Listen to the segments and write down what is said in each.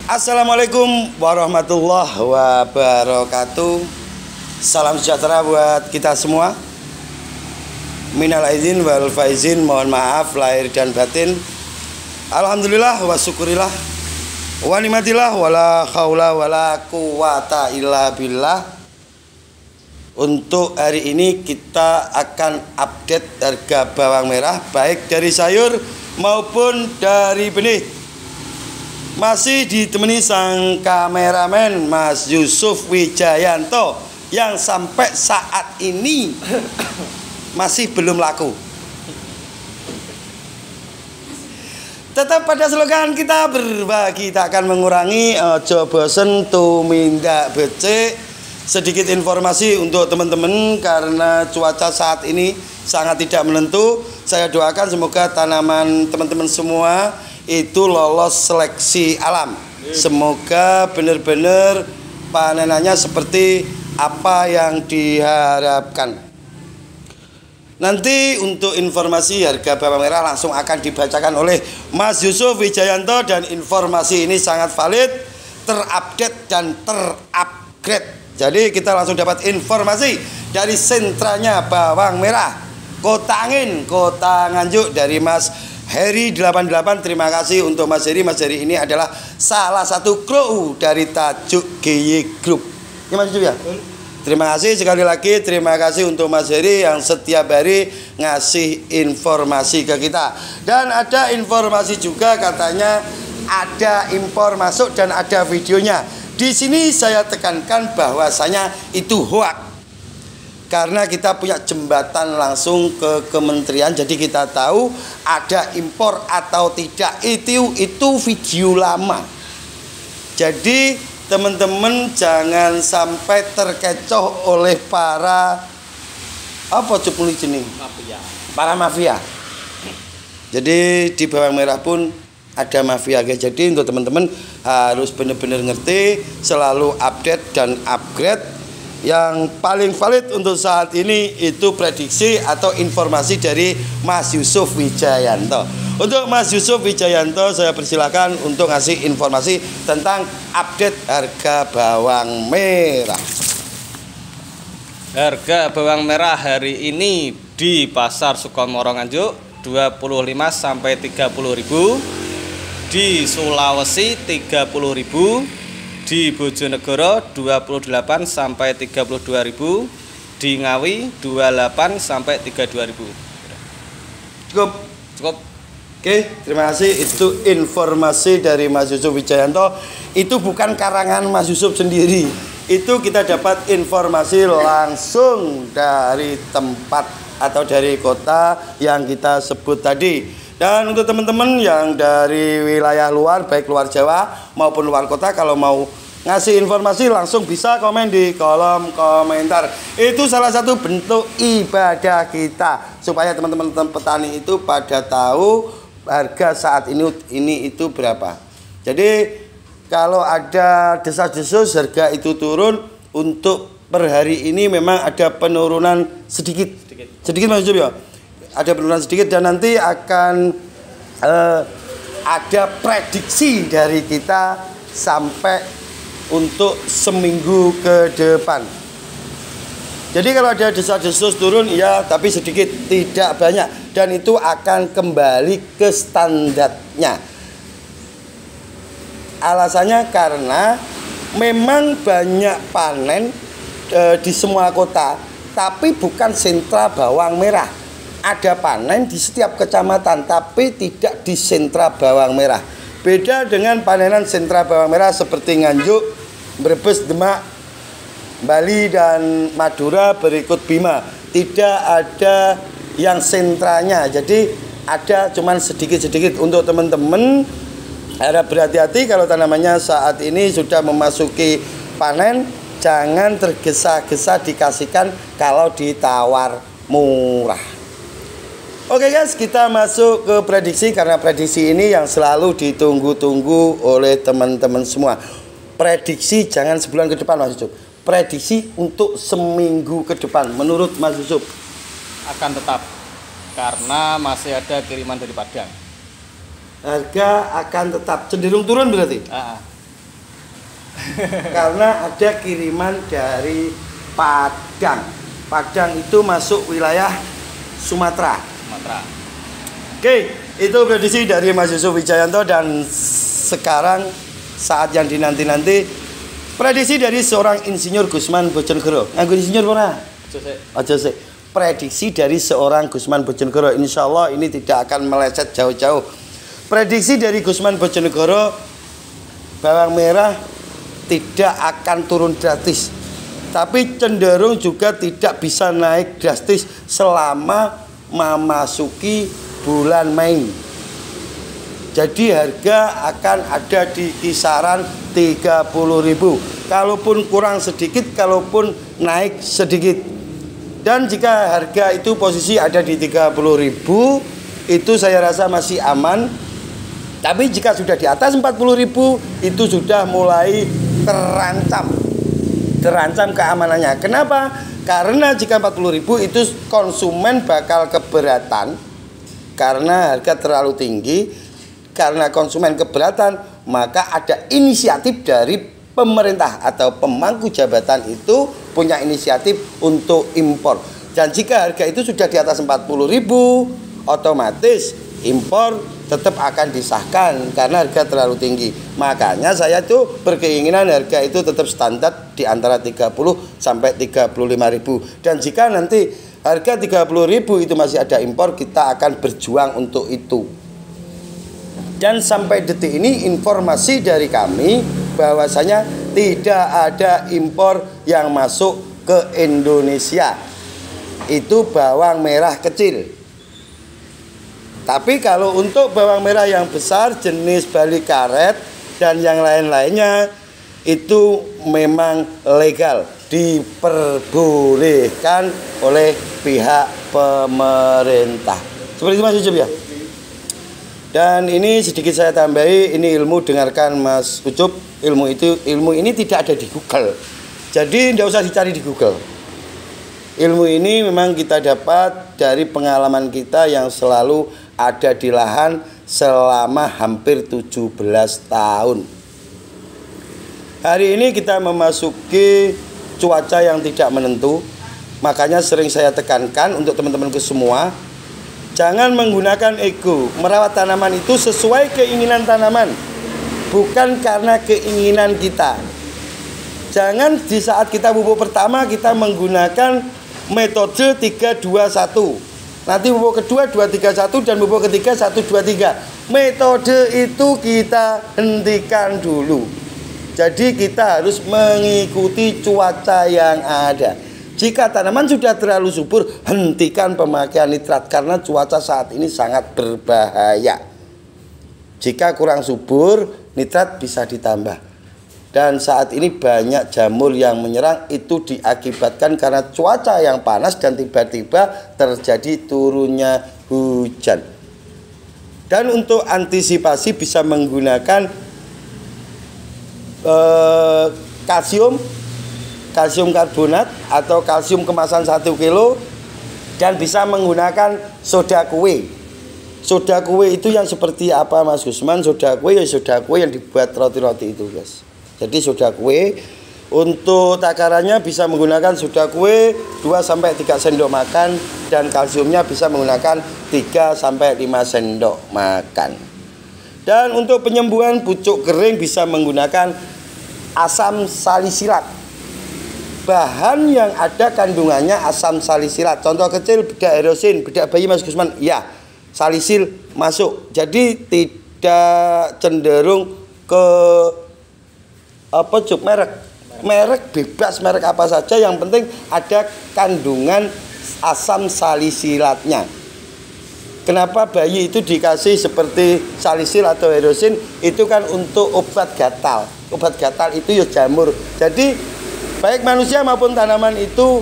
Assalamualaikum warahmatullahi wabarakatuh. Salam sejahtera buat kita semua. Minal aidin wal faizin, mohon maaf lahir dan batin. Alhamdulillah wa syukurillah wa nikmatillah wala haula wala quwata illa billah. Untuk hari ini kita akan update harga bawang merah baik dari sayur maupun dari benih. Masih ditemani sang kameramen Mas Yusuf Wijayanto yang sampai saat ini masih belum laku. Tetap pada slogan kita berbagi tak akan mengurangi, ojo bosen tumindak becik. Sedikit informasi untuk teman-teman karena cuaca saat ini sangat tidak menentu. Saya doakan semoga tanaman teman-teman semua itu lolos seleksi alam. Semoga benar-benar panenannya seperti apa yang diharapkan. Nanti untuk informasi harga bawang merah langsung akan dibacakan oleh Mas Yusuf Wijayanto dan informasi ini sangat valid, terupdate dan terupgrade. Jadi kita langsung dapat informasi dari sentranya bawang merah Kota Angin, Kota Nganjuk dari Mas Heri 88. Terima kasih untuk Mas Heri. Mas Heri ini adalah salah satu kru dari Tajuk GY Group. Ya Mas Yusuf ya? Terima kasih sekali lagi. Terima kasih untuk Mas Heri yang setiap hari ngasih informasi ke kita. Dan ada informasi juga katanya ada impor masuk dan ada videonya. Di sini saya tekankan bahwasanya itu hoax. Karena kita punya jembatan langsung ke kementerian, jadi kita tahu ada impor atau tidak itu video lama. Jadi teman-teman jangan sampai terkecoh oleh para para mafia. Jadi di bawang merah pun ada mafia guys. Jadi untuk teman-teman harus benar-benar ngerti, selalu update dan upgrade. Yang paling valid untuk saat ini itu prediksi atau informasi dari Mas Yusuf Wijayanto. Untuk Mas Yusuf Wijayanto saya persilakan untuk ngasih informasi tentang update harga bawang merah. Harga bawang merah hari ini di Pasar Sukomoro Nganjuk 25 sampai 30.000, di Sulawesi 30.000, di Bojonegoro 28 sampai 32.000, di Ngawi 28 sampai 32.000. Cukup. Oke, terima kasih. Itu informasi dari Mas Yusuf Wijayanto. Itu bukan karangan Mas Yusuf sendiri. Itu kita dapat informasi langsung dari tempat atau dari kota yang kita sebut tadi. Dan untuk teman-teman yang dari wilayah luar, baik luar Jawa maupun luar kota, kalau mau ngasih informasi langsung bisa komen di kolom komentar. Itu salah satu bentuk ibadah kita supaya teman-teman petani itu pada tahu harga saat ini itu berapa. Jadi kalau ada desas-desus harga itu turun, untuk per hari ini memang ada penurunan sedikit Mas Yusuf ya. Ada penurunan sedikit dan nanti akan ada prediksi dari kita sampai untuk seminggu ke depan. Jadi kalau ada desas-desus turun ya, tapi sedikit, tidak banyak, dan itu akan kembali ke standarnya. Alasannya karena memang banyak panen di semua kota, tapi bukan sentra bawang merah. Ada panen di setiap kecamatan, tapi tidak di sentra bawang merah. Beda dengan panenan sentra bawang merah seperti Nganjuk, Brebes, Demak, Bali, dan Madura berikut Bima. Tidak ada yang sentranya, jadi ada cuman sedikit-sedikit. Untuk teman-teman harap berhati-hati kalau tanamannya saat ini sudah memasuki panen. Jangan tergesa-gesa dikasihkan kalau ditawar murah. Oke guys, kita masuk ke prediksi karena prediksi ini yang selalu ditunggu-tunggu oleh teman-teman semua. Prediksi jangan sebulan ke depan Mas Yusuf. Prediksi untuk seminggu ke depan menurut Mas Yusuf akan tetap karena masih ada kiriman dari Padang. Harga akan tetap cenderung turun berarti? Karena ada kiriman dari Padang. Padang itu masuk wilayah Sumatera. Oke, itu prediksi dari Mas Yusuf Wijayanto. Dan sekarang saat yang dinanti-nanti, prediksi dari seorang insinyur Gusman Bojonegoro. Nganggo insinyur ora? Aja sih. Prediksi dari seorang Gusman Bojonegoro. Insya Allah ini tidak akan meleset jauh-jauh. Prediksi dari Gusman Bojonegoro, bawang merah tidak akan turun drastis, tapi cenderung juga tidak bisa naik drastis selama memasuki bulan Mei. Jadi harga akan ada di kisaran 30.000. Kalaupun kurang sedikit, kalaupun naik sedikit. Dan jika harga itu posisi ada di 30.000, itu saya rasa masih aman. Tapi jika sudah di atas 40.000, itu sudah mulai terancam keamanannya. Kenapa? Karena jika 40.000 itu konsumen bakal keberatan karena harga terlalu tinggi. Karena konsumen keberatan, maka ada inisiatif dari pemerintah atau pemangku jabatan itu punya inisiatif untuk impor. Dan jika harga itu sudah di atas 40.000, otomatis impor tetap akan disahkan karena harga terlalu tinggi. Makanya saya tuh berkeinginan harga itu tetap standar di antara 30 sampai 35.000. Dan jika nanti harga 30.000 itu masih ada impor, kita akan berjuang untuk itu. Dan sampai detik ini informasi dari kami bahwasanya tidak ada impor yang masuk ke Indonesia. Itu bawang merah kecil. Tapi kalau untuk bawang merah yang besar jenis Bali karet dan yang lain-lainnya itu memang legal, diperbolehkan oleh pihak pemerintah. Seperti itu Mas Ucup ya. Dan ini sedikit saya tambahi, ini ilmu, dengarkan Mas Ucup. Ilmu ini tidak ada di Google. Jadi tidak usah dicari di Google. Ilmu ini memang kita dapat dari pengalaman kita yang selalu ada di lahan selama hampir 17 tahun. Hari ini kita memasuki cuaca yang tidak menentu. Makanya sering saya tekankan untuk teman-temanku semua, jangan menggunakan ego. Merawat tanaman itu sesuai keinginan tanaman, bukan karena keinginan kita. Jangan di saat kita pupuk pertama kita menggunakan metode 3-2-1. Nanti pupuk kedua 2-3-1 dan pupuk ketiga 1-2-3. Metode itu kita hentikan dulu. Jadi kita harus mengikuti cuaca yang ada. Jika tanaman sudah terlalu subur, hentikan pemakaian nitrat karena cuaca saat ini sangat berbahaya. Jika kurang subur, nitrat bisa ditambah. Dan saat ini banyak jamur yang menyerang, itu diakibatkan karena cuaca yang panas dan tiba-tiba terjadi turunnya hujan. Dan untuk antisipasi bisa menggunakan kalsium karbonat atau kalsium kemasan 1 kilo, dan bisa menggunakan soda kue. Soda kue itu yang seperti apa Mas Gusman? Soda kue ya soda kue yang dibuat roti-roti itu guys. Jadi soda kue untuk takarannya bisa menggunakan soda kue 2-3 sendok makan, dan kalsiumnya bisa menggunakan 3-5 sendok makan. Dan untuk penyembuhan pucuk kering bisa menggunakan asam salisilat. Bahan yang ada kandungannya asam salisilat. Contoh kecil bedak erosin, bedak bayi Mas Gusman, ya salisil masuk. Jadi tidak cenderung ke merek bebas, merek apa saja, yang penting ada kandungan asam salisilatnya. Kenapa bayi itu dikasih seperti salisil atau erosin? Itu kan untuk obat gatal. Obat gatal itu ya jamur. Jadi baik manusia maupun tanaman itu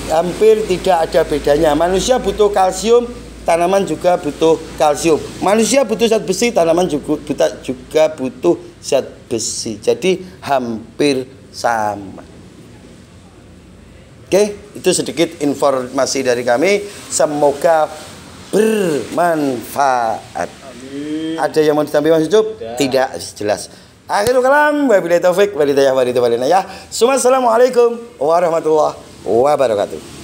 hampir tidak ada bedanya. Manusia butuh kalsium, tanaman juga butuh kalsium. Manusia butuh zat besi, tanaman juga butuh zat besi. Jadi hampir sama. Oke, itu sedikit informasi dari kami. Semoga bermanfaat. Amin. Ada yang mau ditambah Mas Ucup? Tidak, jelas. Akhirul kalam, wabillahi taufik walhidayah walhidayah. Assalamualaikum warahmatullahi wabarakatuh.